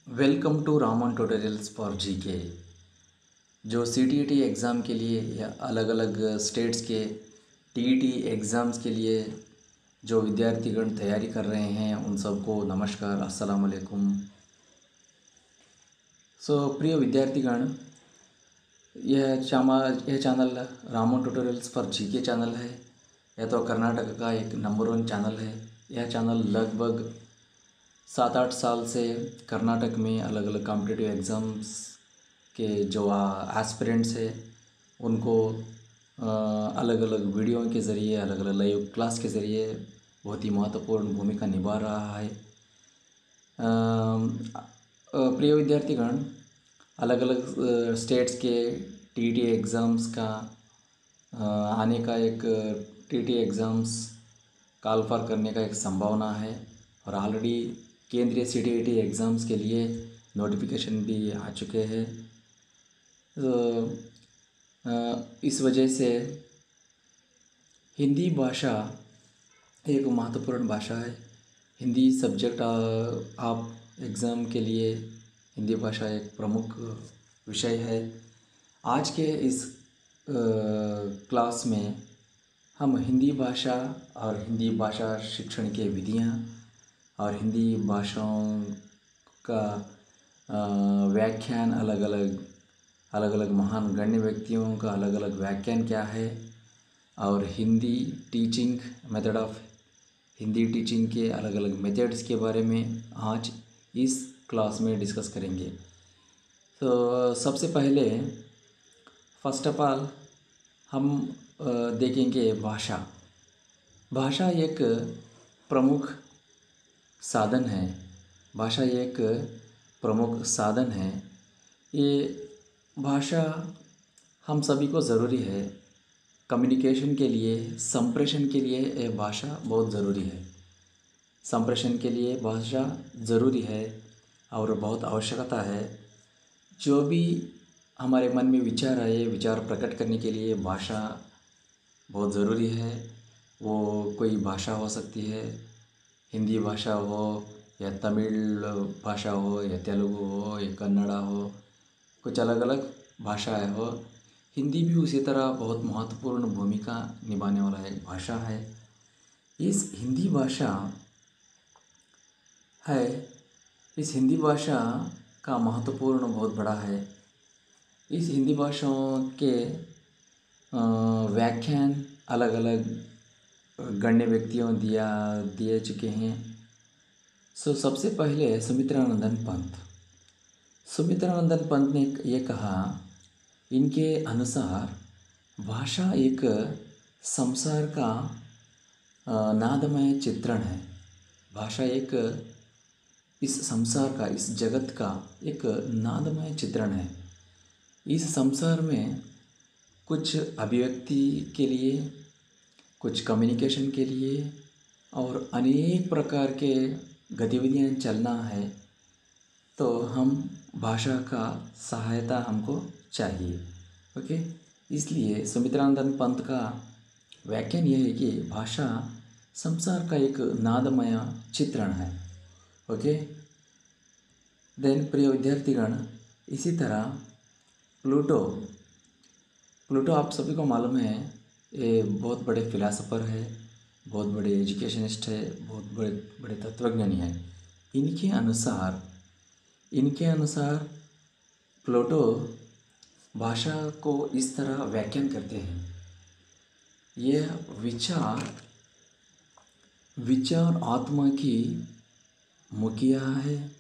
Welcome to Raman tutorials for GK. जो CTET exam के लिए या अलग अलग स्टेट्स के टीईटी एग्ज़ाम्स के लिए जो विद्यार्थीगण तैयारी कर रहे हैं उन सबको नमस्कार, अस्सलाम वालेकुम। प्रिय विद्यार्थीगण, यह channel Raman tutorials for GK channel है। यह तो कर्नाटक का एक नंबर 1 चैनल है। यह चैनल लगभग 7-8 साल से कर्नाटक में अलग अलग कॉम्पिटिटिव एग्ज़ाम्स के जो एस्पिरेंट्स है उनको अलग अलग वीडियो के ज़रिए, अलग अलग लाइव क्लास के ज़रिए बहुत ही महत्वपूर्ण भूमिका निभा रहा है। प्रिय विद्यार्थीगण, अलग अलग स्टेट्स के टीईटी एग्ज़ाम्स का आने का एक टीईटी एग्ज़ाम्स कालफर करने का एक संभावना है और ऑलरेडी केंद्रीय सीटीईटी एग्ज़ाम्स के लिए नोटिफिकेशन भी आ चुके हैं। इस वजह से हिंदी भाषा एक महत्वपूर्ण भाषा है। हिंदी सब्जेक्ट आप एग्ज़ाम के लिए हिंदी भाषा एक प्रमुख विषय है। आज के इस क्लास में हम हिंदी भाषा और हिंदी भाषा शिक्षण के विधियाँ और हिंदी भाषाओं का व्याख्यान, अलग अलग महान गण्य व्यक्तियों का अलग अलग व्याख्यान क्या है और Hindi teaching method of Hindi teaching के अलग अलग मेथड्स के बारे में आज इस क्लास में डिस्कस करेंगे। तो सबसे पहले फर्स्ट ऑफ ऑल हम देखेंगे भाषा। भाषा एक प्रमुख साधन है। भाषा एक प्रमुख साधन है। ये भाषा हम सभी को ज़रूरी है। कम्युनिकेशन के लिए, संप्रेषण के लिए ये भाषा बहुत ज़रूरी है। संप्रेषण के लिए भाषा ज़रूरी है और बहुत आवश्यकता है। जो भी हमारे मन में विचार आए, विचार प्रकट करने के लिए भाषा बहुत ज़रूरी है। वो कोई भाषा हो सकती है, हिंदी भाषा हो या तमिल भाषा हो या तेलुगु हो या कन्नड़ा हो, कुछ अलग अलग भाषाएं हो। हिंदी भी उसी तरह बहुत महत्वपूर्ण भूमिका निभाने वाला एक भाषा है। इस हिंदी भाषा है इस हिंदी भाषा का महत्वपूर्ण बहुत बड़ा है। इस हिंदी भाषाओं के व्याख्यान अलग अलग गण्य व्यक्तियों दिए चुके हैं। सबसे पहले सुमित्रानंदन पंत ने ये कहा, इनके अनुसार भाषा एक संसार का नादमय चित्रण है। भाषा एक इस संसार का, इस जगत का एक नादमय चित्रण है। इस संसार में कुछ अभिव्यक्ति के लिए, कुछ कम्युनिकेशन के लिए और अनेक प्रकार के गतिविधियाँ चलना है तो हम भाषा का सहायता हमको चाहिए। ओके, इसलिए सुमित्रानंदन पंत का व्याख्यान यह है कि भाषा संसार का एक नादमय चित्रण है। ओके, देन प्रिय विद्यार्थीगण, इसी तरह प्लूटो आप सभी को मालूम है, ये बहुत बड़े फिलासफ़र है, बहुत बड़े एजुकेशनिस्ट है, बहुत बड़े बड़े तत्वज्ञानी है। इनके अनुसार प्लूटो भाषा को इस तरह व्याख्यान करते हैं, यह विचार आत्मा की मुखिया है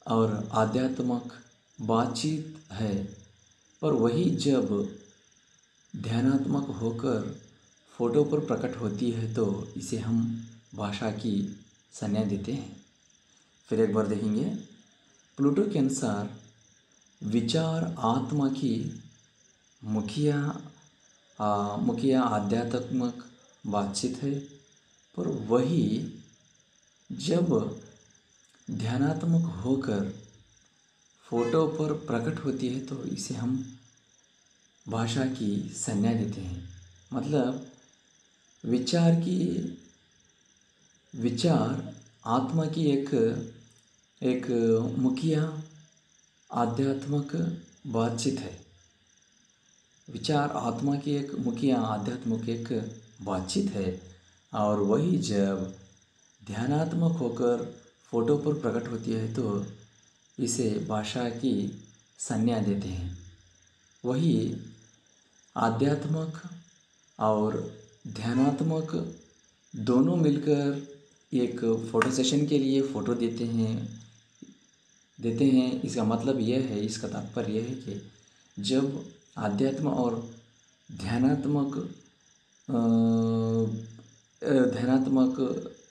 और आध्यात्मक बातचीत है, पर वही जब ध्यानात्मक होकर फोटो पर प्रकट होती है तो इसे हम भाषा की संज्ञा देते हैं। फिर एक बार देखेंगे, प्लूटो के अनुसार विचार आत्मा की मुखिया आध्यात्मक बातचीत है, पर वही जब ध्यानात्मक होकर फोटो पर प्रकट होती है तो इसे हम भाषा की संज्ञा देते हैं। मतलब विचार आत्मा की एक एक मुखिया आध्यात्मिक बातचीत है। विचार आत्मा की एक मुखिया आध्यात्मिक एक बातचीत है, और वही जब ध्यानात्मक होकर फोटो पर प्रकट होती है तो इसे भाषा की संज्ञा देते हैं। वही आध्यात्मक और ध्यानात्मक दोनों मिलकर एक फ़ोटो सेशन के लिए फ़ोटो देते हैं। इसका मतलब यह है, इसका तात्पर्य यह है कि जब आध्यात्म और ध्यानात्मक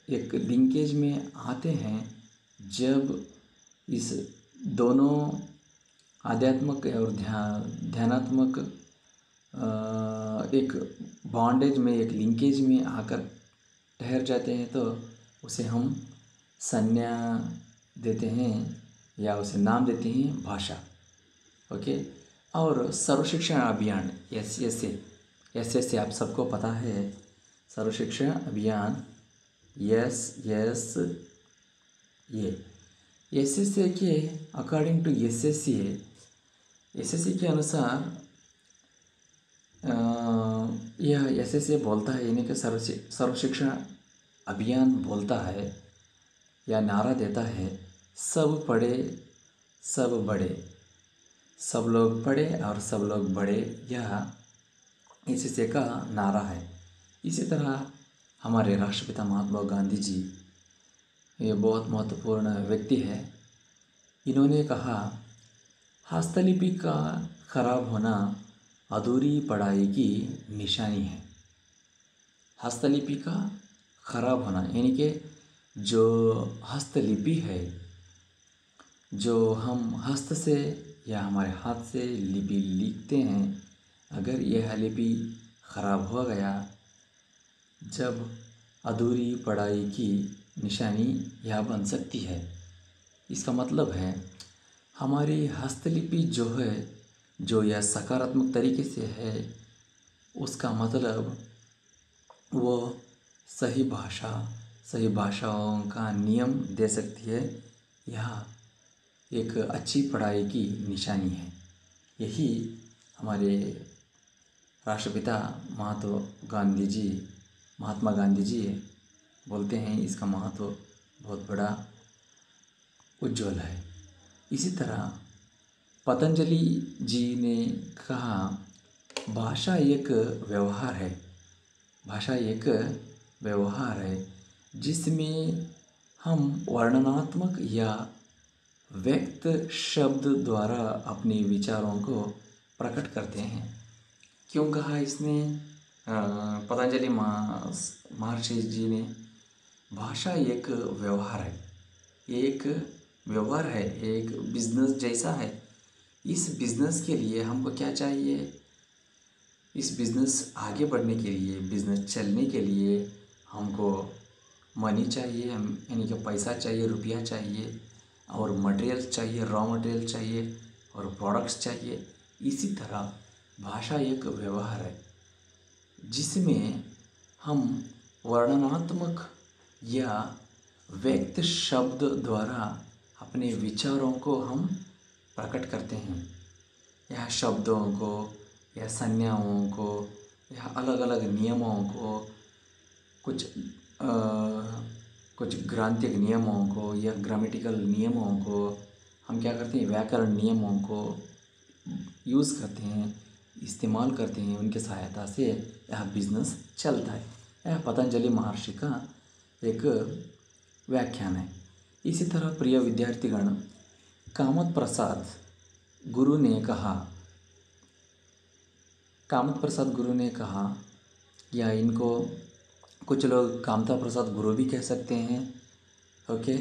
एक लिंकेज में आते हैं, जब इस दोनों आध्यात्मक और ध्यानात्मक एक बॉन्डेज में, एक लिंकेज में आकर ठहर जाते हैं, तो उसे हम संज्ञा देते हैं या उसे नाम देते हैं भाषा। ओके। और सर्व शिक्षा अभियान एस आप सबको पता है, सर्व शिक्षा अभियान एस के अकॉर्डिंग टू एस के अनुसार यह एस बोलता है, यानी कि सर्व शिक्षा अभियान बोलता है या नारा देता है, सब पढ़े सब बढ़े, सब लोग पढ़े और सब लोग बढ़े, यह एस का नारा है। इसी तरह हमारे राष्ट्रपिता महात्मा गांधी जी, ये बहुत महत्वपूर्ण व्यक्ति है। इन्होंने कहा, हस्तलिपि का खराब होना अधूरी पढ़ाई की निशानी है। हस्तलिपि का खराब होना यानी कि जो हस्तलिपि है, जो हम हस्त से या हमारे हाथ से लिपि लिखते हैं, अगर यह लिपि खराब हो गया, जब अधूरी पढ़ाई की निशानी यह बन सकती है। इसका मतलब है हमारी हस्तलिपि जो है, जो यह सकारात्मक तरीके से है, उसका मतलब वो सही भाषाओं का नियम दे सकती है। यह एक अच्छी पढ़ाई की निशानी है। यही हमारे राष्ट्रपिता महात्मा गांधी जी बोलते हैं। इसका महत्व बहुत बड़ा उज्ज्वल है। इसी तरह पतंजलि जी ने कहा, भाषा एक व्यवहार है जिसमें हम वर्णनात्मक या व्यक्त शब्द द्वारा अपने विचारों को प्रकट करते हैं। क्यों कहा इसने पतंजलि महर्षि जी ने? भाषा एक व्यवहार है, एक बिजनेस जैसा है। इस बिजनेस के लिए हमको क्या चाहिए? इस बिजनेस आगे बढ़ने के लिए, बिजनेस चलने के लिए हमको मनी चाहिए, यानी कि पैसा चाहिए, रुपया चाहिए, और मटेरियल चाहिए, रॉ मटेरियल चाहिए, और प्रोडक्ट्स चाहिए। इसी तरह भाषा एक व्यवहार है जिसमें हम वर्णनात्मक या व्यक्त शब्द द्वारा अपने विचारों को हम प्रकट करते हैं। यह शब्दों को या संज्ञाओं को या अलग अलग नियमों को, कुछ ग्रांथिक नियमों को या ग्रामेटिकल नियमों को हम क्या करते हैं? व्याकरण नियमों को यूज़ करते हैं, इस्तेमाल करते हैं। उनकी सहायता से यह बिजनेस चलता है। यह पतंजलि महर्षि का एक व्याख्यान है। इसी तरह प्रिय विद्यार्थीगण, कामत प्रसाद गुरु ने कहा, या इनको कुछ लोग कामता प्रसाद गुरु भी कह सकते हैं। ओके।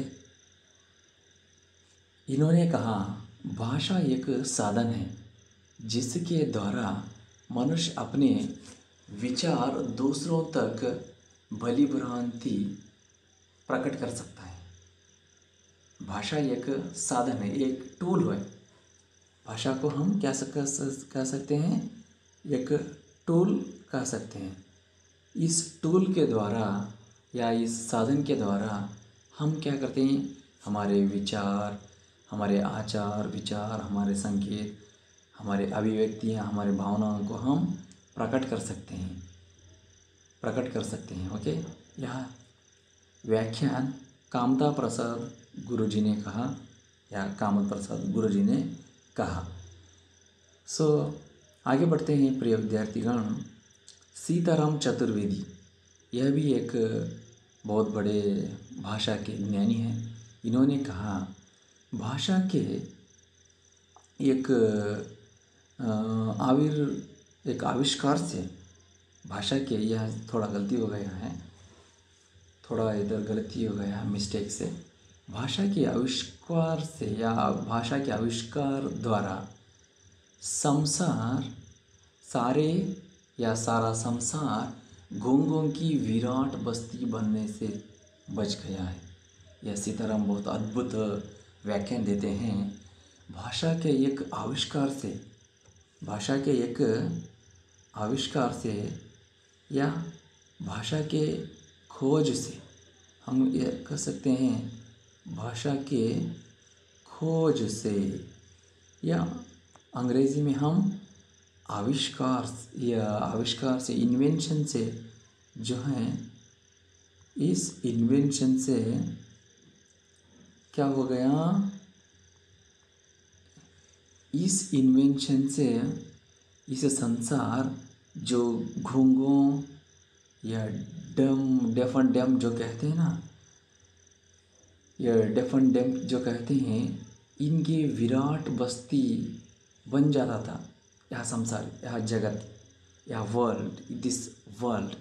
इन्होंने कहा, भाषा एक साधन है जिसके द्वारा मनुष्य अपने विचार दूसरों तक भली भ्रांति प्रकट कर सकता है। भाषा एक साधन है, एक टूल है। भाषा को हम क्या कह सकते हैं? एक टूल कह सकते हैं। इस टूल के द्वारा या इस साधन के द्वारा हम क्या करते हैं? हमारे विचार, हमारे आचार विचार, हमारे संकेत, हमारे अभिव्यक्तियाँ, हमारे भावनाओं को हम प्रकट कर सकते हैं। ओके, यह व्याख्यान कामता प्रसाद गुरुजी ने कहा, या कामत प्रसाद गुरुजी ने कहा। सो आगे बढ़ते हैं प्रिय विद्यार्थीगण। सीताराम चतुर्वेदी, यह भी एक बहुत बड़े भाषा के ज्ञानी हैं। इन्होंने कहा भाषा के एक आविष्कार से, भाषा के, यह थोड़ा गलती हो गया है, थोड़ा इधर गलती हो गया है मिस्टेक से। भाषा के आविष्कार से या भाषा के आविष्कार द्वारा संसार सारे या सारा संसार घोंघों की विराट बस्ती बनने से बच गया है। यह सीताराम बहुत अद्भुत व्याख्यान देते हैं। भाषा के एक आविष्कार से, भाषा के एक आविष्कार से या भाषा के खोज से, हम ये कह सकते हैं भाषा के खोज से, या अंग्रेज़ी में हम आविष्कार से, इन्वेंशन से जो है, इस इन्वेंशन से क्या हो गया, इस इन्वेंशन से इस संसार जो घोंघों या डेफ एंड डम्ब जो कहते हैं ना, या डेफ एंड डम्ब जो कहते हैं, इनकी विराट बस्ती बन जाता था यह संसार, यह जगत, यह world, this world.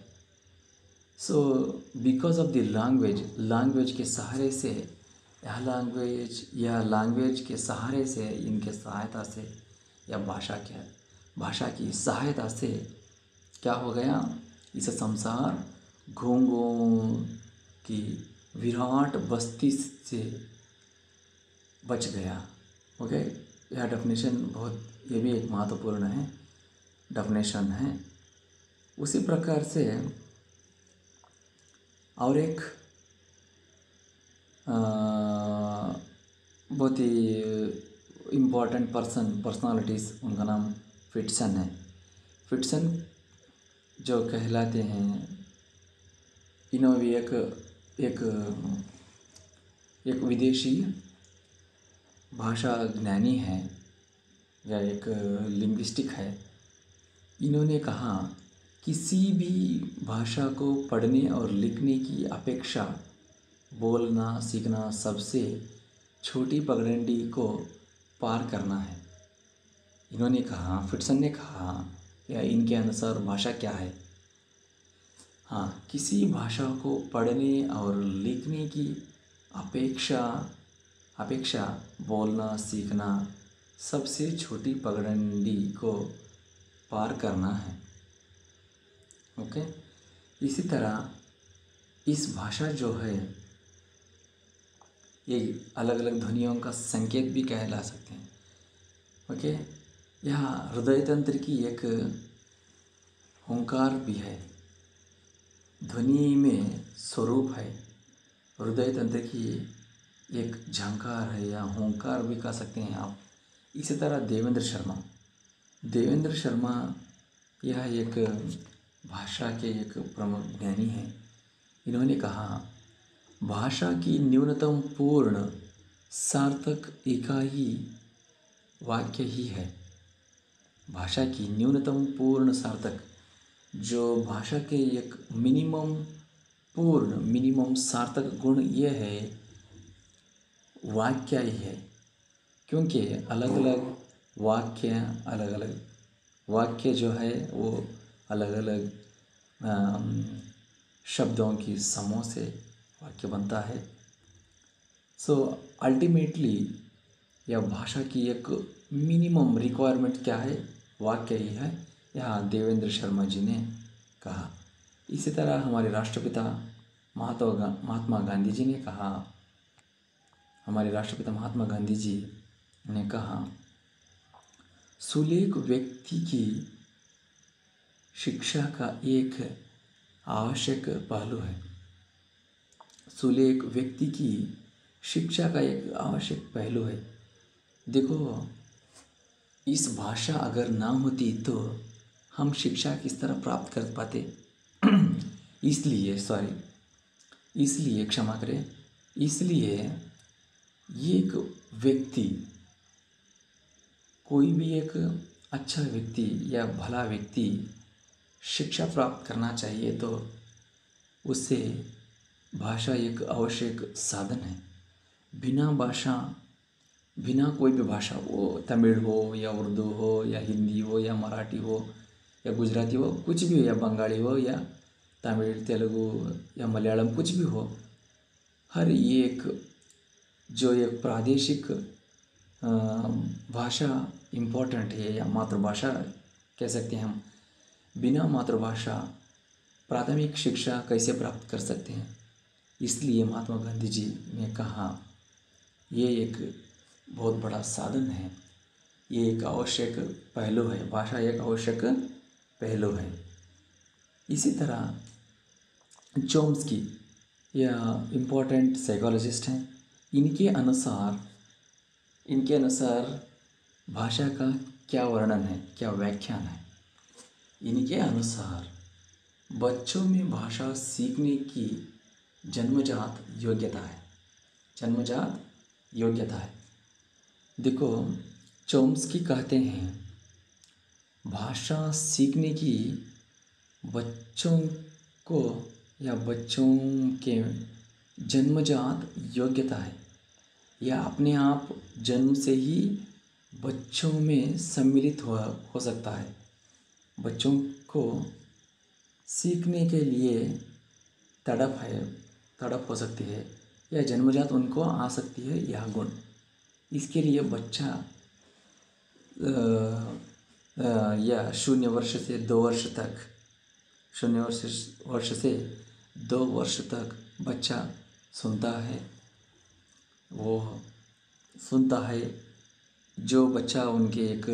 So because of the language के सहारे से, यह लैंग्वेज के सहारे से, इनके सहायता से, या भाषा की सहायता से क्या हो गया, इस संसार घोंघों की विराट बस्ती से बच गया। ओके, यह डेफिनेशन बहुत, ये भी एक महत्वपूर्ण है डेफिनेशन है। उसी प्रकार से और एक बहुत ही इम्पोर्टेंट पर्सनालिटीज़, उनका नाम फिटसन है। फिटसन जो कहलाते हैं, इन्होंने भी एक विदेशी भाषा ज्ञानी है या एक लिंग्विस्टिक है। इन्होंने कहा किसी भी भाषा को पढ़ने और लिखने की अपेक्षा बोलना सीखना सबसे छोटी पगडंडी को पार करना है। इन्होंने कहा, फिटसन ने कहा, या इनके अनुसार भाषा क्या है, हाँ, किसी भाषा को पढ़ने और लिखने की अपेक्षा बोलना सीखना सबसे छोटी पगडंडी को पार करना है। ओके, इसी तरह इस भाषा जो है, ये अलग अलग ध्वनियों का संकेत भी कहला सकते हैं। ओके, यह हृदय तंत्र की एक हुंकार भी है, ध्वनि में स्वरूप है, हृदय तंत्र की एक झंकार है या हुंकार भी कह सकते हैं आप। इसी तरह देवेंद्र शर्मा यह एक भाषा के एक प्रमुख ज्ञानी हैं। इन्होंने कहा भाषा की न्यूनतम पूर्ण सार्थक इकाई वाक्य ही है। भाषा की न्यूनतम पूर्ण सार्थक, जो भाषा के एक मिनिमम सार्थक गुण ये है, वाक्य ही है। क्योंकि अलग अलग वाक्य जो है वो अलग अलग शब्दों की समूह से वाक्य बनता है। सो अल्टीमेटली यह भाषा की एक मिनिमम रिक्वायरमेंट क्या है, वाक्य ही है, यह देवेंद्र शर्मा जी ने कहा। इसी तरह हमारे राष्ट्रपिता महात्मा गांधी जी ने कहा, सुलेख व्यक्ति की शिक्षा का एक आवश्यक पहलू है। सुलेख व्यक्ति की शिक्षा का एक आवश्यक पहलू है। देखो, इस भाषा अगर ना होती तो हम शिक्षा किस तरह प्राप्त कर पाते। इसलिए क्षमा करें, इसलिए ये एक व्यक्ति, कोई भी एक अच्छा व्यक्ति या भला व्यक्ति शिक्षा प्राप्त करना चाहिए तो उससे भाषा एक आवश्यक साधन है। बिना कोई भी भाषा, वो तमिल हो या उर्दू हो या हिंदी हो या मराठी हो या गुजराती हो, कुछ भी हो, या बंगाली हो या तमिल तेलुगु या मलयालम, कुछ भी हो, हर एक जो एक प्रादेशिक भाषा इम्पोर्टेंट है, या मातृभाषा कह सकते हैं हम। बिना मातृभाषा प्राथमिक शिक्षा कैसे प्राप्त कर सकते हैं। इसलिए महात्मा गांधी जी ने कहा, ये एक बहुत बड़ा साधन है, ये एक आवश्यक पहलू है, भाषा एक आवश्यक पहलू है। इसी तरह चॉम्स्की या इम्पोर्टेंट साइकोलॉजिस्ट हैं, इनके अनुसार भाषा का क्या वर्णन है, क्या व्याख्यान है। इनके अनुसार बच्चों में भाषा सीखने की जन्मजात योग्यता है। देखो, चॉम्स्की कहते हैं भाषा सीखने की बच्चों के जन्मजात योग्यता है। यह अपने आप जन्म से ही बच्चों में सम्मिलित हो सकता है। बच्चों को सीखने के लिए तड़प हो सकती है, या जन्मजात उनको आ सकती है यह गुण। इसके लिए बच्चा या 0 वर्ष से 2 वर्ष तक बच्चा सुनता है। जो बच्चा उनके एक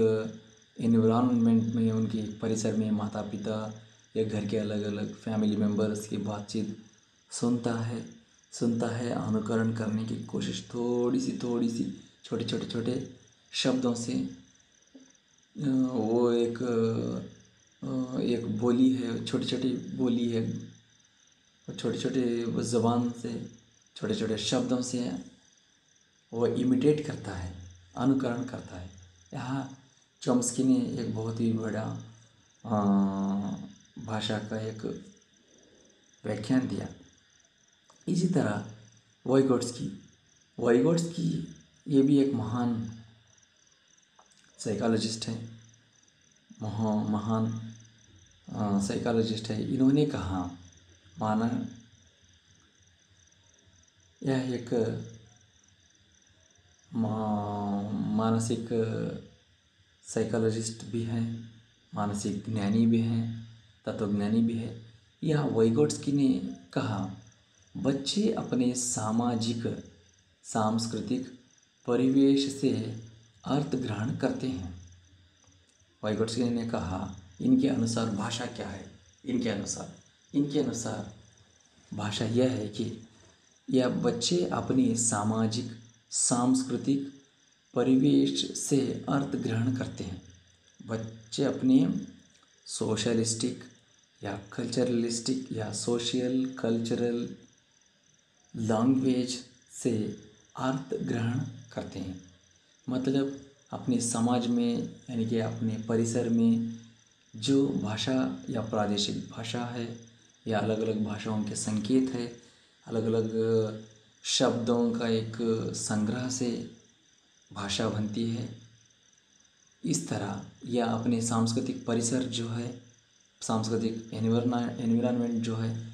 एनवायरनमेंट में, उनके परिसर में माता पिता या घर के अलग अलग फैमिली मेम्बर्स की बातचीत सुनता है, अनुकरण करने की कोशिश थोड़ी सी छोटे शब्दों से, वो एक बोली है, छोटी बोली है, छोटे ज़बान से, छोटे शब्दों से वो इमिटेट करता है, अनुकरण करता है। यहाँ चॉम्स्की ने एक बहुत ही बड़ा भाषा का एक व्याख्यान दिया। इसी तरह वाइगोट्स्की ये भी एक महान साइकोलॉजिस्ट है, महान साइकोलॉजिस्ट है। इन्होंने कहा, यह एक मानसिक साइकोलॉजिस्ट भी हैं, मानसिक ज्ञानी भी हैं, तत्वज्ञानी भी है। यह वाइगोट्स्की ने कहा, बच्चे अपने सामाजिक सांस्कृतिक परिवेश से अर्थ ग्रहण करते हैं। वाइगोट्स्की ने कहा, इनके अनुसार भाषा क्या है। इनके अनुसार भाषा यह है कि यह बच्चे अपने सामाजिक सांस्कृतिक परिवेश से अर्थ ग्रहण करते हैं। बच्चे अपने सोशलिस्टिक या कल्चरलिस्टिक या सोशल कल्चरल लैंग्वेज से अर्थ ग्रहण करते हैं। मतलब अपने समाज में, यानी कि अपने परिसर में जो भाषा या प्रादेशिक भाषा है, या अलग अलग भाषाओं के संकेत है, अलग अलग शब्दों का एक संग्रह से भाषा बनती है। इस तरह या अपने सांस्कृतिक परिसर जो है, सांस्कृतिक एनवायरनमेंट जो है,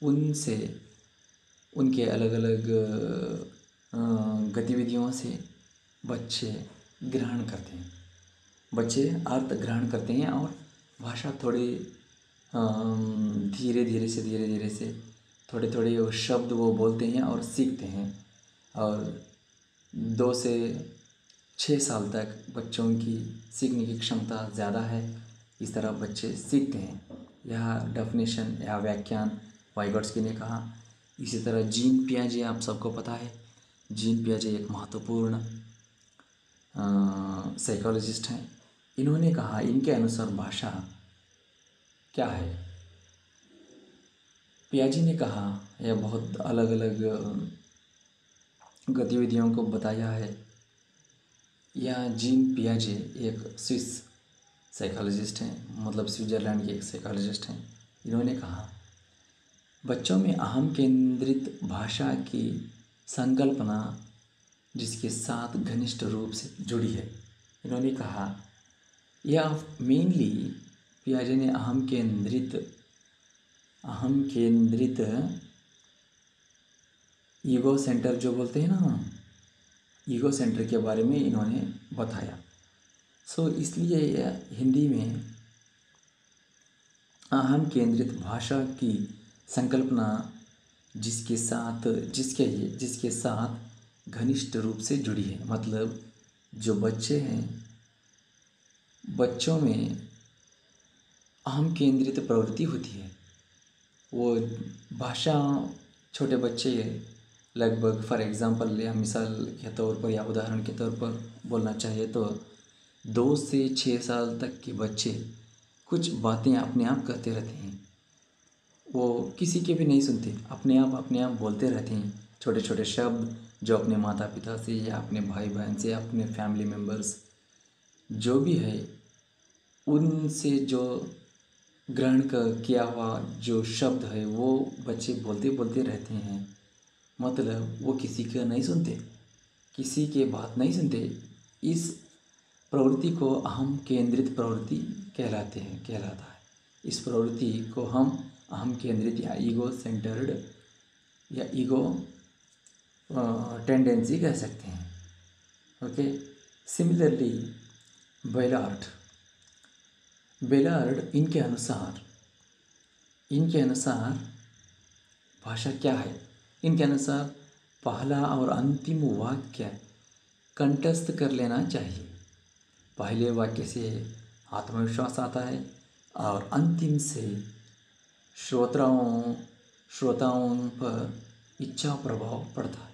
उनसे, उनके अलग अलग गतिविधियों से बच्चे ग्रहण करते हैं, बच्चे अर्थ ग्रहण करते हैं। और भाषा थोड़ी धीरे धीरे से थोड़े वो शब्द वो बोलते हैं और सीखते हैं। और 2 से 6 साल तक बच्चों की सीखने की क्षमता ज़्यादा है। इस तरह बच्चे सीखते हैं। यह डेफिनेशन या व्याख्यान वाइगोट्स्की ने कहा। इसी तरह जीन पियाजे, आप सबको पता है, जीन पियाजे एक महत्वपूर्ण साइकोलॉजिस्ट हैं। इन्होंने कहा, इनके अनुसार भाषा क्या है। पियाजे ने कहा, यह बहुत अलग अलग गतिविधियों को बताया है। यह जीन पियाजे एक स्विस साइकोलॉजिस्ट हैं, मतलब स्विट्ज़रलैंड के एक साइकोलॉजिस्ट हैं। इन्होंने कहा, बच्चों में अहम केंद्रित भाषा की संकल्पना जिसके साथ घनिष्ठ रूप से जुड़ी है। इन्होंने कहा, यह मेनली पियाजे ने अहम केंद्रित ईगो सेंटर जो बोलते हैं ना हम, ईगो सेंटर के बारे में इन्होंने बताया। इसलिए यह हिंदी में अहम केंद्रित भाषा की संकल्पना जिसके साथ घनिष्ठ रूप से जुड़ी है। मतलब जो बच्चे हैं, बच्चों में अहम केंद्रित प्रवृत्ति होती है। वो भाषा, छोटे बच्चे लगभग फॉर एग्ज़ाम्पल या मिसाल के तौर पर या उदाहरण के तौर पर बोलना चाहिए तो 2 से 6 साल तक के बच्चे कुछ बातें अपने आप करते रहते हैं। वो किसी के भी नहीं सुनते, अपने आप बोलते रहते हैं छोटे छोटे शब्द, जो अपने माता पिता से या अपने भाई बहन से, अपने फैमिली मेम्बर्स जो भी है उनसे जो ग्रहण किया हुआ जो शब्द है वो बच्चे बोलते बोलते रहते हैं। मतलब वो किसी का नहीं सुनते, किसी के बात नहीं सुनते। इस प्रवृत्ति को अहम केंद्रित प्रवृत्ति कहलाता है। इस प्रवृत्ति को हम अहम केंद्रित या ईगो सेंटर्ड या ईगो टेंडेंसी कह सकते हैं। ओके। सिमिलरली बेलार्ड इनके अनुसार भाषा क्या है। इनके अनुसार पहला और अंतिम वाक्य कंठस्थ कर लेना चाहिए। पहले वाक्य से आत्मविश्वास आता है और अंतिम से श्रोताओं पर अच्छा प्रभाव पड़ता है।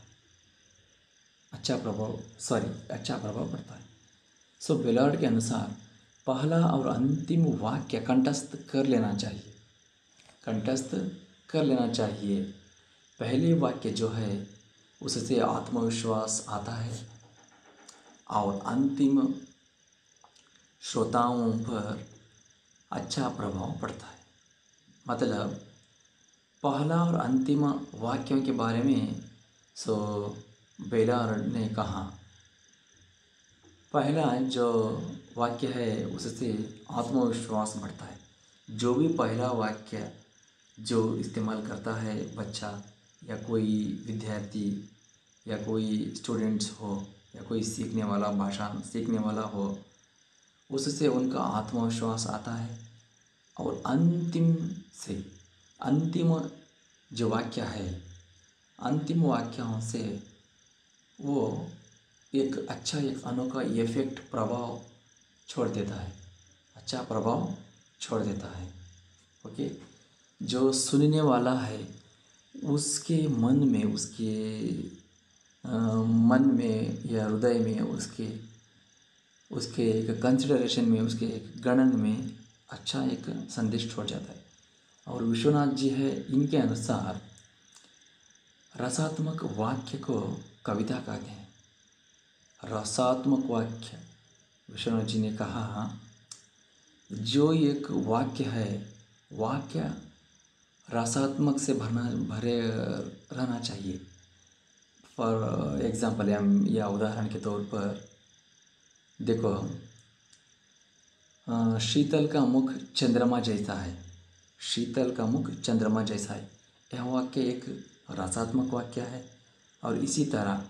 बेलार्ड के अनुसार पहला और अंतिम वाक्य कंठस्थ कर लेना चाहिए। पहले वाक्य जो है उससे आत्मविश्वास आता है और अंतिम श्रोताओं पर अच्छा प्रभाव पड़ता है। मतलब पहला और अंतिम वाक्यों के बारे में बेलार्ड ने कहा, पहला जो वाक्य है उससे आत्मविश्वास बढ़ता है। जो भी पहला वाक्य जो इस्तेमाल करता है बच्चा या कोई विद्यार्थी या कोई स्टूडेंट्स हो या कोई भाषा सीखने वाला हो, उससे उनका आत्मविश्वास आता है। और अंतिम जो वाक्य है, अंतिम वाक्यों से वो एक अनोखा इफेक्ट प्रभाव छोड़ देता है, अच्छा प्रभाव छोड़ देता है। ओके। जो सुनने वाला है उसके मन में या हृदय में, उसके एक कंसिडरेशन में, उसके एक गणन में अच्छा एक संदेश छोड़ जाता है। और विश्वनाथ जी है, इनके अनुसार रसात्मक वाक्य को कविता कहते हैं। रसात्मक वाक्य, विश्वनाथ जी ने कहा, जो एक वाक्य है, वाक्य रसात्मक से भरे रहना चाहिए। फॉर एग्ज़ाम्पल या उदाहरण के तौर पर देखो, शीतल का मुख चंद्रमा जैसा है। शीतल का मुख चंद्रमा जैसा है। यह वाक्य एक रसात्मक वाक्य है। और इसी तरह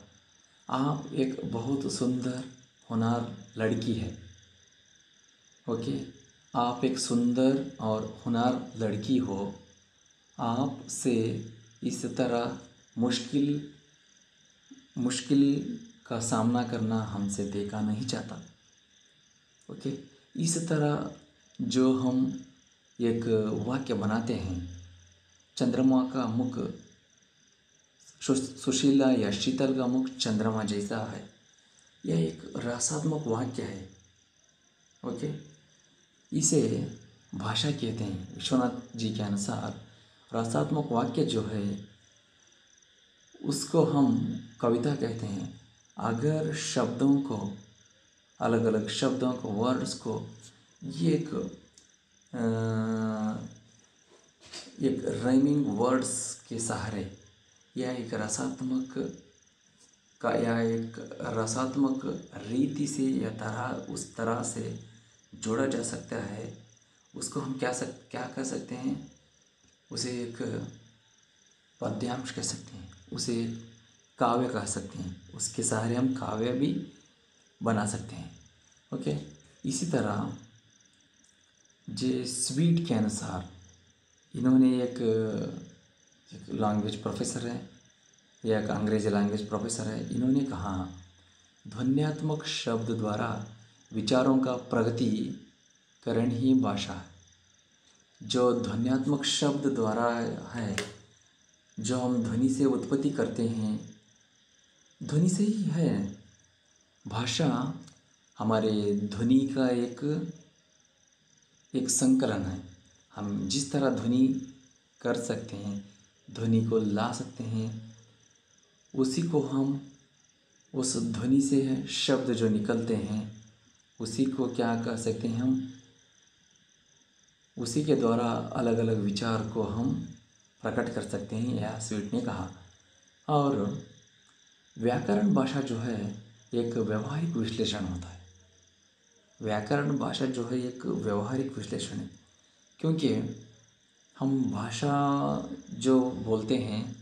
आप एक बहुत सुंदर होनहार लड़की है। ओके। आप एक सुंदर और होनहार लड़की हो। आपसे इस तरह मुश्किल का सामना करना हमसे देखा नहीं जाता। ओके। इस तरह जो हम एक वाक्य बनाते हैं, चंद्रमा का मुख सुशीला या शीतल का मुख चंद्रमा जैसा है। यह एक रसात्मक वाक्य है। ओके, इसे भाषा कहते हैं। विश्वनाथ जी के अनुसार रसात्मक वाक्य जो है उसको हम कविता कहते हैं। अगर शब्दों को, अलग अलग शब्दों को, वर्ड्स को ये एक राइमिंग वर्ड्स के सहारे या एक रसात्मक रीति से या उस तरह से जोड़ा जा सकता है, उसको हम क्या कह सकते हैं? उसे एक पद्यांश कह सकते हैं, उसे काव्य कह सकते हैं। उसके सहारे हम काव्य भी बना सकते हैं। ओके, इसी तरह जे स्वीट के अनुसार इन्होंने एक लैंग्वेज प्रोफेसर है या एक अंग्रेजी लैंग्वेज प्रोफेसर है, इन्होंने कहा ध्वन्यात्मक शब्द द्वारा विचारों का प्रगटीकरण ही भाषा है। जो ध्वन्यात्मक शब्द द्वारा है, जो हम ध्वनि से उत्पत्ति करते हैं, ध्वनि से ही है। भाषा हमारे ध्वनि का एक संकलन है। हम जिस तरह ध्वनि कर सकते हैं, ध्वनि को ला सकते हैं, उसी को हम उस ध्वनि से शब्द जो निकलते हैं उसी को क्या कह सकते हैं? हम उसी के द्वारा अलग अलग विचार को हम प्रकट कर सकते हैं, यह स्वीट ने कहा। और व्याकरण भाषा जो है एक व्यवहारिक विश्लेषण होता है। व्याकरण भाषा जो है एक व्यवहारिक विश्लेषण है, क्योंकि हम भाषा जो बोलते हैं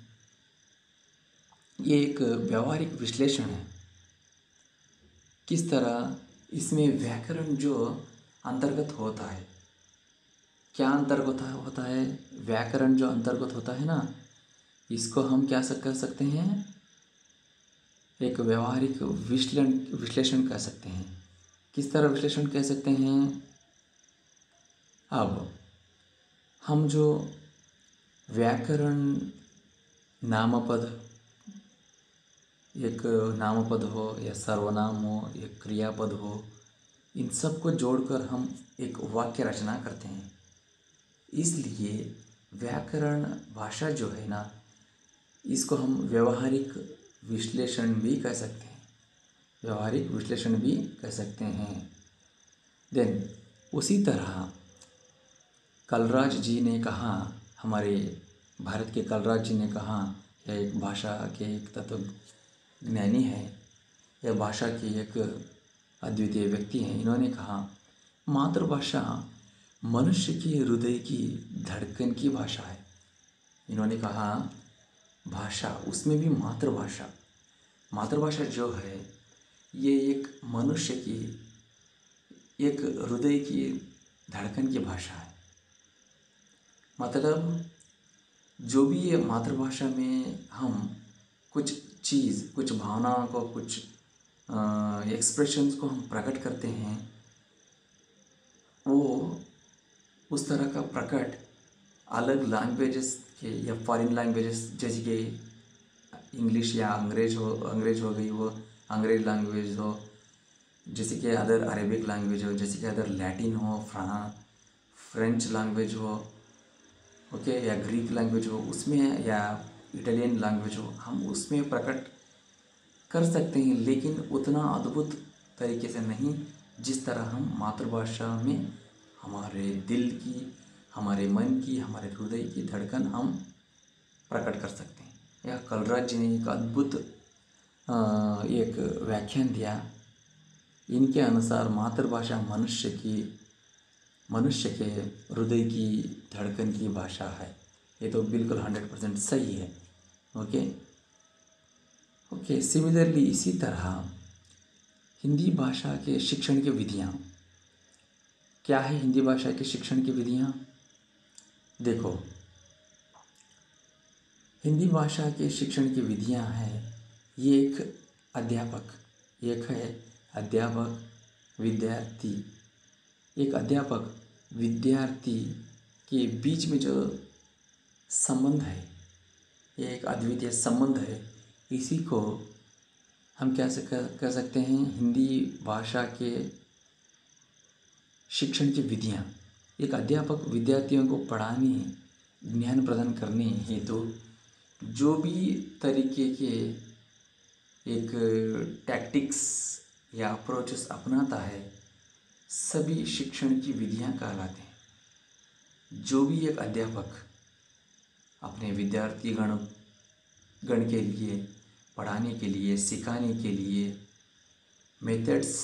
ये एक व्यवहारिक विश्लेषण है। किस तरह इसमें व्याकरण जो अंतर्गत होता है, क्या अंतर्गत होता है? व्याकरण जो अंतर्गत होता है ना, इसको हम क्या कह सकते हैं? एक व्यवहारिक विश्लेषण कह सकते हैं। किस तरह विश्लेषण कह सकते हैं? अब हम जो व्याकरण नामपद, एक नामपद हो या सर्वनाम हो या क्रियापद हो, इन सब को जोड़कर हम एक वाक्य रचना करते हैं। इसलिए व्याकरण भाषा जो है ना, इसको हम व्यवहारिक विश्लेषण भी कह सकते हैं। व्यवहारिक विश्लेषण भी कह सकते हैं। देन उसी तरह कलराज जी ने कहा, हमारे भारत के कलराज जी ने कहा, यह एक भाषा के एक तत्वज्ञानी है, यह भाषा की एक अद्वितीय व्यक्ति हैं। इन्होंने कहा मातृभाषा मनुष्य के हृदय की धड़कन की भाषा है। इन्होंने कहा भाषा, उसमें भी मातृभाषा जो है ये एक मनुष्य की एक हृदय की धड़कन की भाषा है। मतलब जो भी ये मातृभाषा में हम कुछ चीज़, कुछ भावनाओं को, कुछ एक्सप्रेशंस को हम प्रकट करते हैं, वो उस तरह का प्रकट अलग लैंग्वेजेस के या फॉरेन लैंग्वेजेस जैसे कि इंग्लिश या अंग्रेज हो गई, वो अंग्रेज लैंग्वेज हो, जैसे कि अदर अरेबिक लैंग्वेज हो, जैसे कि अदर लैटिन हो, फ्रेंच लैंग्वेज हो, ओके, या ग्रीक लैंग्वेज हो, उसमें या इटालियन लैंग्वेज हो, हम उसमें प्रकट कर सकते हैं, लेकिन उतना अद्भुत तरीके से नहीं जिस तरह हम मातृभाषा में हमारे दिल की, हमारे मन की, हमारे हृदय की धड़कन हम प्रकट कर सकते हैं। यह कलराज जी ने एक अद्भुत एक व्याख्यान दिया। इनके अनुसार मातृभाषा मनुष्य के हृदय की धड़कन की भाषा है। ये तो बिल्कुल 100% सही है। ओके, सिमिलरली इसी तरह हिंदी भाषा के शिक्षण की विधियाँ क्या है? हिंदी भाषा के शिक्षण की विधियाँ देखो, हिंदी भाषा के शिक्षण की विधियाँ हैं, ये एक अध्यापक विद्यार्थी के बीच में जो संबंध है, ये एक अद्वितीय संबंध है। इसी को हम क्या कह सकते हैं, हिंदी भाषा के शिक्षण की विधियाँ। एक अध्यापक विद्यार्थियों को पढ़ाने, ज्ञान प्रदान करने हेतु जो भी तरीके के एक टैक्टिक्स या अप्रोचेस अपनाता है, सभी शिक्षण की विधियाँ कहलाते हैं। जो भी एक अध्यापक अपने विद्यार्थी गण के लिए, पढ़ाने के लिए, सिखाने के लिए मेथड्स,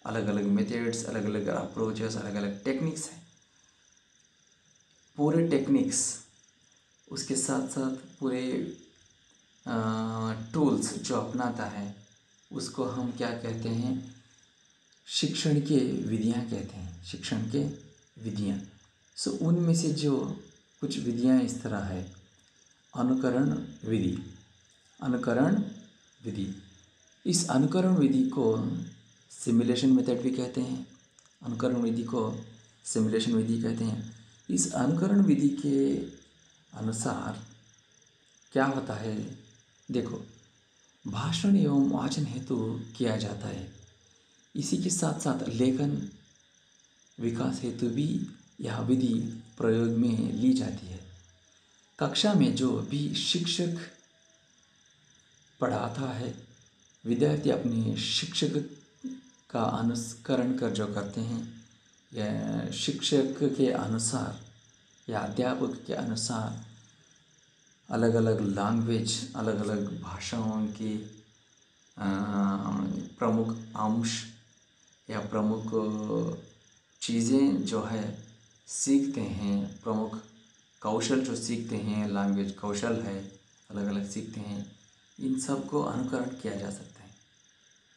अलग अलग मेथड्स, अलग अलग अप्रोचेस, अलग अलग टेक्निक्स हैं। पूरे टेक्निक्स, उसके साथ साथ पूरे टूल्स जो अपनाता है, उसको हम क्या कहते हैं, शिक्षण के विधियाँ कहते हैं। शिक्षण के विधियाँ। सो उनमें से जो कुछ विधियाँ इस तरह है। अनुकरण विधि। अनुकरण विधि, इस अनुकरण विधि को सिमुलेशन मेथड भी कहते हैं। अनुकरण विधि को सिमुलेशन विधि कहते हैं। इस अनुकरण विधि के अनुसार क्या होता है, देखो, भाषण एवं वाचन हेतु किया जाता है। इसी के साथ साथ लेखन विकास हेतु भी यह विधि प्रयोग में ली जाती है। कक्षा में जो भी शिक्षक पढ़ाता है, विद्यार्थी अपने शिक्षक का अनुकरण कर जो करते हैं, या शिक्षक के अनुसार या अध्यापक के अनुसार अलग अलग लैंग्वेज, अलग अलग भाषाओं के प्रमुख अंश या प्रमुख चीज़ें जो है सीखते हैं, प्रमुख कौशल जो सीखते हैं, लैंग्वेज कौशल है, अलग अलग सीखते हैं। इन सब को अनुकरण किया जा सकता है।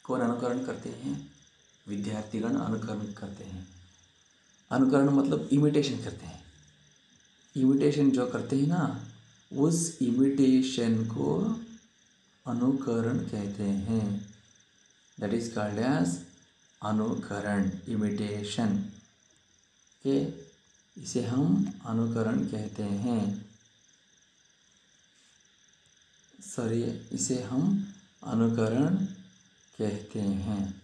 कौन अनुकरण करते हैं? विद्यार्थीगण अनुकरण करते हैं। अनुकरण मतलब इमिटेशन करते हैं। इमिटेशन जो करते हैं ना, उस इमिटेशन को अनुकरण कहते हैं। दैट इज कॉल्ड एज अनुकरण, इमिटेशन के, इसे हम अनुकरण कहते हैं। इसे हम अनुकरण कहते हैं।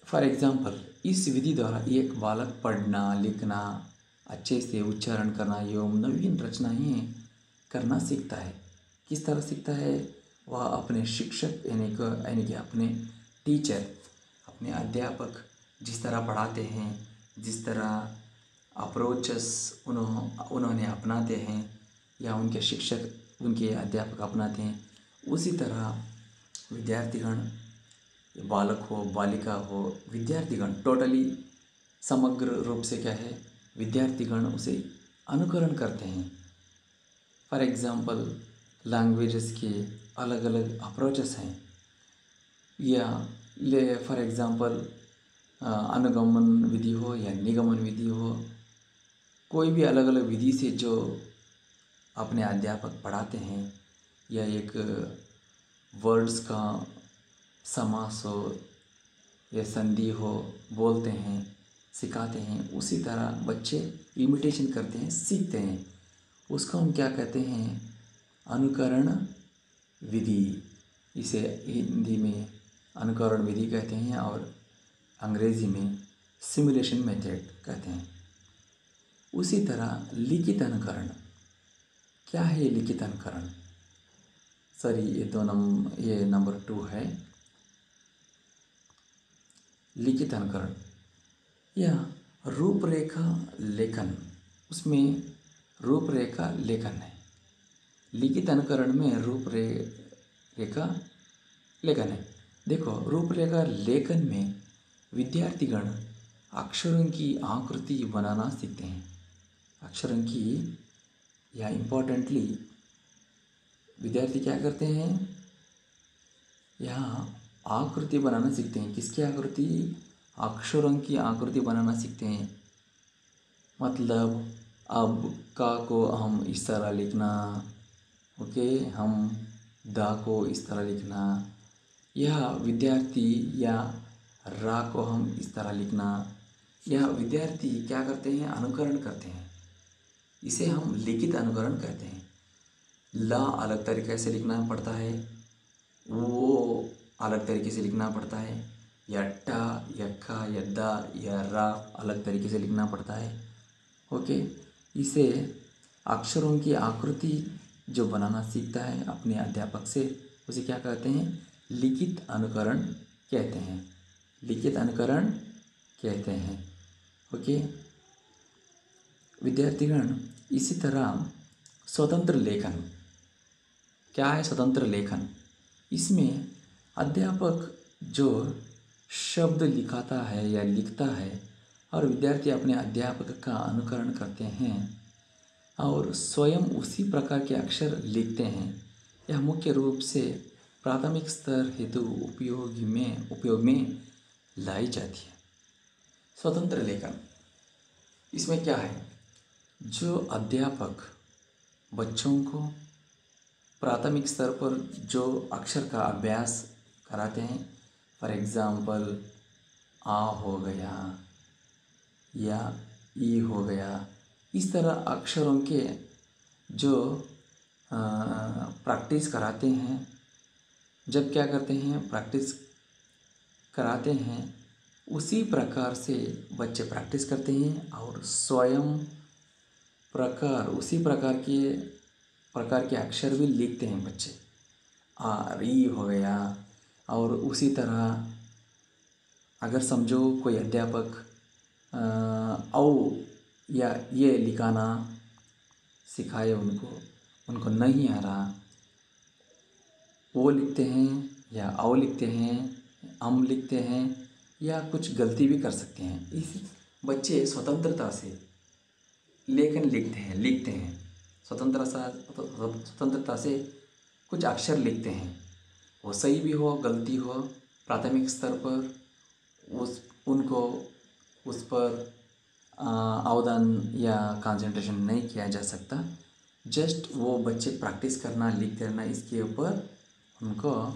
फॉर एग्जाम्पल, इस विधि द्वारा एक बालक पढ़ना, लिखना, अच्छे से उच्चारण करना एवं नवीन रचनाएं करना सीखता है। किस तरह सीखता है? वह अपने शिक्षक यानी कि अपने टीचर, अपने अध्यापक जिस तरह पढ़ाते हैं, जिस तरह अप्रोचेस उन्होंने अपनाते हैं या उनके शिक्षक, उनके अध्यापक अपनाते हैं, उसी तरह विद्यार्थीगण, बालक हो, बालिका हो, विद्यार्थीगण टोटली समग्र रूप से क्या है, विद्यार्थीगण उसे अनुकरण करते हैं। फॉर एग्जाम्पल, लैंग्वेजेस के अलग अलग अप्रोचेस हैं, या फॉर एग्जाम्पल अनुगमन विधि हो या निगमन विधि हो, कोई भी अलग अलग विधि से जो अपने अध्यापक पढ़ाते हैं, या एक वर्ड्स का समास हो या संधि हो, बोलते हैं, सिखाते हैं, उसी तरह बच्चे इमिटेशन करते हैं, सीखते हैं। उसको हम क्या कहते हैं? अनुकरण विधि। इसे हिंदी में अनुकरण विधि कहते हैं और अंग्रेजी में सिमुलेशन मेथड कहते हैं। उसी तरह लिखित अनुकरण। क्या है ये लिखित अनुकरण? ये नंबर 2 है। लिखित अनुकरण या रूपरेखा लेखन, उसमें रूपरेखा लेखन है। लिखित अनुकरण में रूपरेखा लेखन है। देखो, रूपरेखा लेखन में विद्यार्थीगण अक्षरों की आकृति बनाना सीखते हैं। अक्षरों की, या इम्पोर्टेंटली विद्यार्थी क्या करते हैं? यहाँ आकृति बनाना सीखते हैं। किसकी आकृति? अक्षरों की आकृति बनाना सीखते हैं। मतलब अब का को हम इस तरह लिखना, ओके, हम दा को इस तरह लिखना, यह विद्यार्थी, या रा को हम इस तरह लिखना, यह विद्यार्थी क्या करते हैं? अनुकरण करते हैं। इसे हम लिखित अनुकरण कहते हैं। ला अलग तरीके से लिखना पड़ता है, वो अलग तरीके से लिखना पड़ता है, या टा या खा या दा या रा अलग तरीके से लिखना पड़ता है। ओके, इसे अक्षरों की आकृति जो बनाना सीखता है अपने अध्यापक से, उसे क्या कहते हैं? लिखित अनुकरण कहते हैं। लिखित अनुकरण कहते हैं। ओके विद्यार्थीगण, इसी तरह स्वतंत्र लेखन। क्या है स्वतंत्र लेखन? इसमें अध्यापक जो शब्द लिखाता है या लिखता है और विद्यार्थी अपने अध्यापक का अनुकरण करते हैं और स्वयं उसी प्रकार के अक्षर लिखते हैं। यह मुख्य रूप से प्राथमिक स्तर हेतु उपयोग में लाई जाती है। स्वतंत्र लेखन, इसमें क्या है? जो अध्यापक बच्चों को प्राथमिक स्तर पर जो अक्षर का अभ्यास कराते हैं, फॉर एग्ज़ाम्पल आ हो गया या ई हो गया, इस तरह अक्षरों के जो प्रैक्टिस कराते हैं, जब क्या करते हैं प्रैक्टिस कराते हैं, उसी प्रकार से बच्चे प्रैक्टिस करते हैं और स्वयं उसी प्रकार के अक्षर भी लिखते हैं बच्चे। आ री हो गया। और उसी तरह अगर समझो कोई अध्यापक औ या ये लिखाना सिखाए उनको नहीं आ रहा, वो लिखते हैं या औ लिखते हैं, हम लिखते हैं या कुछ गलती भी कर सकते हैं। इस बच्चे स्वतंत्रता से लेखन लिखते हैं स्वतंत्रता से कुछ अक्षर लिखते हैं। वो सही भी हो गलती हो, प्राथमिक स्तर पर उनको उस पर अवधान या कंसंट्रेशन नहीं किया जा सकता। जस्ट वो बच्चे प्रैक्टिस करना, लिख करना, इसके ऊपर उनको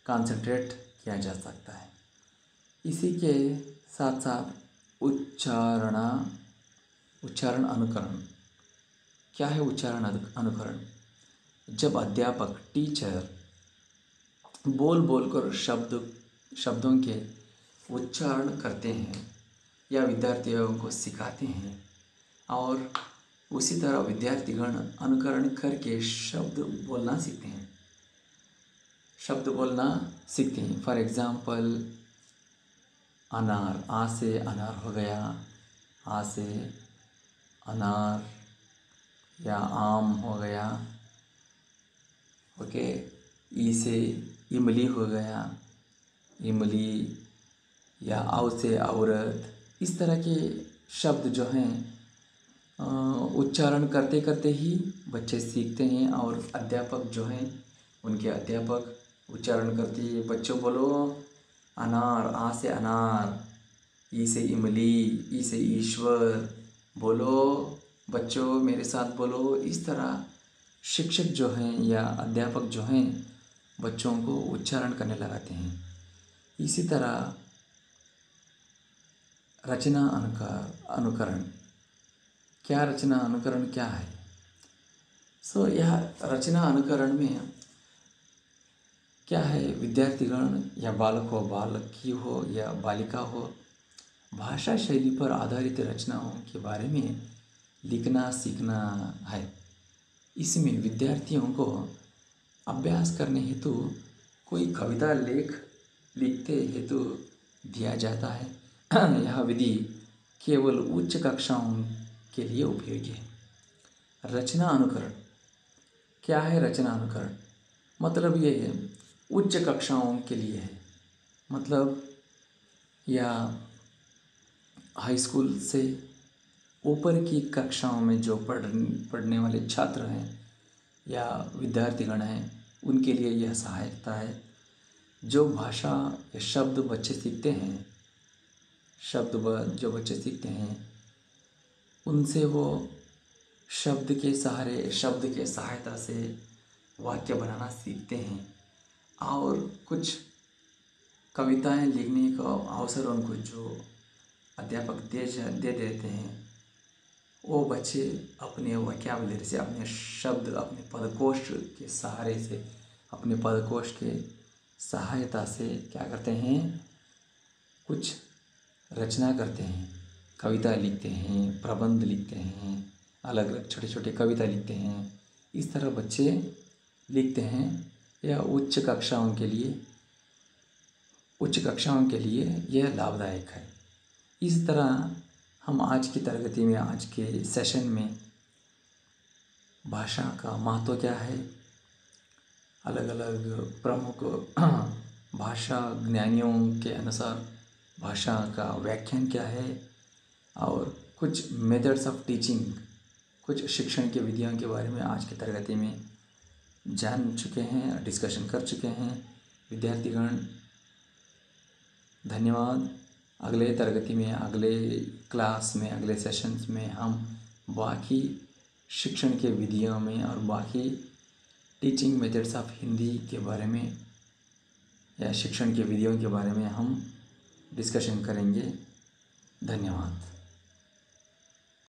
कंसंट्रेट किया जा सकता है। इसी के साथ साथ उच्चारण अनुकरण। क्या है उच्चारण अनुकरण? जब अध्यापक टीचर बोल कर शब्दों के उच्चारण करते हैं या विद्यार्थियों को सिखाते हैं और उसी तरह विद्यार्थीगण अनुकरण करके शब्द बोलना सीखते हैं। फॉर एग्ज़ाम्पल अनार, आ से अनार हो गया, आ से अनार, या आम हो गया। ओके, ई से इमली हो गया, इमली, या औ से औरत। इस तरह के शब्द जो हैं उच्चारण करते करते ही बच्चे सीखते हैं और अध्यापक जो हैं उनके अध्यापक उच्चारण करते हैं। बच्चों बोलो अनार, आ से अनार, ई से इमली, ई से ईश्वर। बोलो बच्चों, मेरे साथ बोलो। इस तरह शिक्षक जो हैं या अध्यापक जो हैं बच्चों को उच्चारण करने लगाते हैं। इसी तरह रचना अनुकरण। क्या रचना अनुकरण क्या है? यह रचना अनुकरण में क्या है? विद्यार्थीगण या बालकी हो या बालिका हो, भाषा शैली पर आधारित रचनाओं के बारे में लिखना सीखना है। इसमें विद्यार्थियों को अभ्यास करने हेतु कोई कविता लिखते हेतु दिया जाता है। यह विधि केवल उच्च कक्षाओं के लिए उपयोगी है। रचना अनुकरण क्या है? रचना अनुकरण मतलब ये उच्च कक्षाओं के लिए है। मतलब या हाई स्कूल से ऊपर की कक्षाओं में जो पढ़ने वाले छात्र हैं या विद्यार्थीगण हैं, उनके लिए यह सहायता है। जो भाषा या शब्द बच्चे सीखते हैं, जो बच्चे सीखते हैं, उनसे वो शब्द के सहायता से वाक्य बनाना सीखते हैं और कुछ कविताएं लिखने का अवसर उनको जो अध्यापक दे देते हैं, वो बच्चे अपने वोकैबुलरी से, अपने शब्द, अपने पदकोश के सहारे से, अपने पदकोश के सहायता से क्या करते हैं, कुछ रचना करते हैं, कविता लिखते हैं, प्रबंध लिखते हैं, अलग अलग छोटे छोटे कविता लिखते हैं। इस तरह बच्चे लिखते हैं। यह उच्च कक्षाओं के लिए यह लाभदायक है। इस तरह हम आज की तरगति में, आज के सेशन में भाषा का महत्व क्या है, अलग अलग प्रमुख भाषा ज्ञानियों के अनुसार भाषा का व्याख्यान क्या है, और कुछ मेथड्स ऑफ टीचिंग, कुछ शिक्षण की विधियों के बारे में आज की तरगति में जान चुके हैं, डिस्कशन कर चुके हैं। विद्यार्थीगण धन्यवाद। अगले तरगति में, अगले क्लास में, अगले सेशंस में हम बाकी शिक्षण के विधियों में और बाकी टीचिंग मेथड्स ऑफ हिंदी के बारे में या शिक्षण के विधियों के बारे में हम डिस्कशन करेंगे। धन्यवाद।